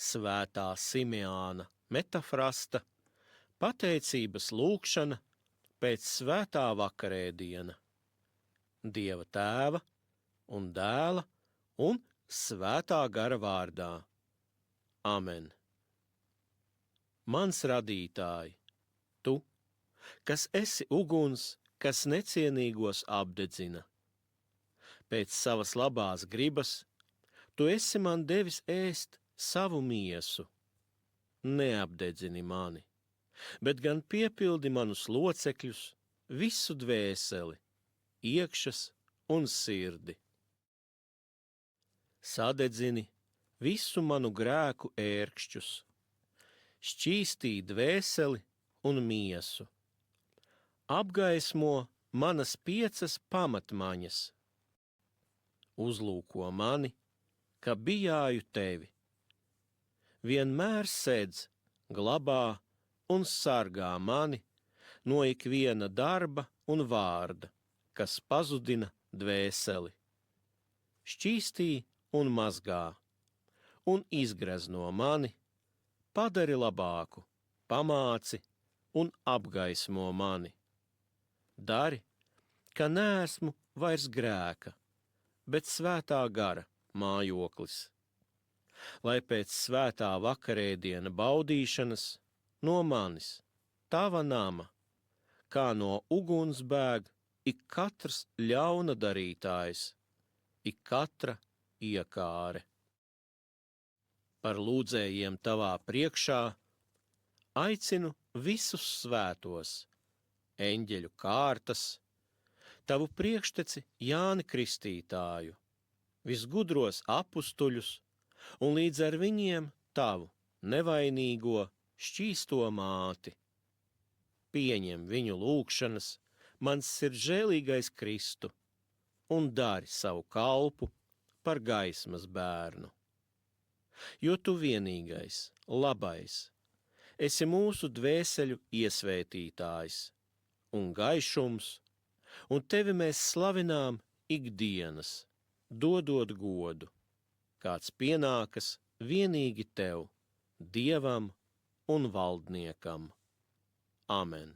Svētā Simeāna metafrasta, pateicības lūgšana pēc svētā vakarēdiena, Dieva Tēva un Dēla un Svētā gara vārdā. Amen. Mans radītāj, tu, kas esi uguns, kas necienīgos apdedzina, pēc savas labās gribas, tu esi man devis ēst savu miesu. Neapdedzini mani, bet gan piepildi manus locekļus, visu dvēseli, iekšas un sirdi. Sadedzini visu manu grēku ērkšķus, šķīstī dvēseli un miesu, apgaismo manas 5 pamatmaņas, uzlūko mani, ka bijāju tevi. Vienmēr sedz, glabā un sargā mani no ikviena darba un vārda, kas pazudina dvēseli. Šķīstī un mazgā, un izgrezno mani, padari labāku, pamāci un apgaismo mani. Dari, ka neesmu vairs grēka, bet svētā gara mājoklis. Lai pēc svētā vakarēdiena baudīšanas no manis, tava nama, kā no uguns bēg ik katrs ļauna darītājs, ik katra iekāre. Par lūdzējiem tavā priekšā aicinu visus svētos, eņģeļu kārtas, tavu priekšteci Jāni Kristītāju, visgudros apustuļus, un līdz ar viņiem tavu nevainīgo šķīsto māti. Pieņem viņu lūgšanas, mans sirdžēlīgais Kristu, un dari savu kalpu par gaismas bērnu. Jo tu vienīgais, labais, esi mūsu dvēseļu iesvētītājs un gaišums, un tevi mēs slavinām ikdienas, dodot godu, kāds pienākas vienīgi tev, Dievam un valdniekam. Amen.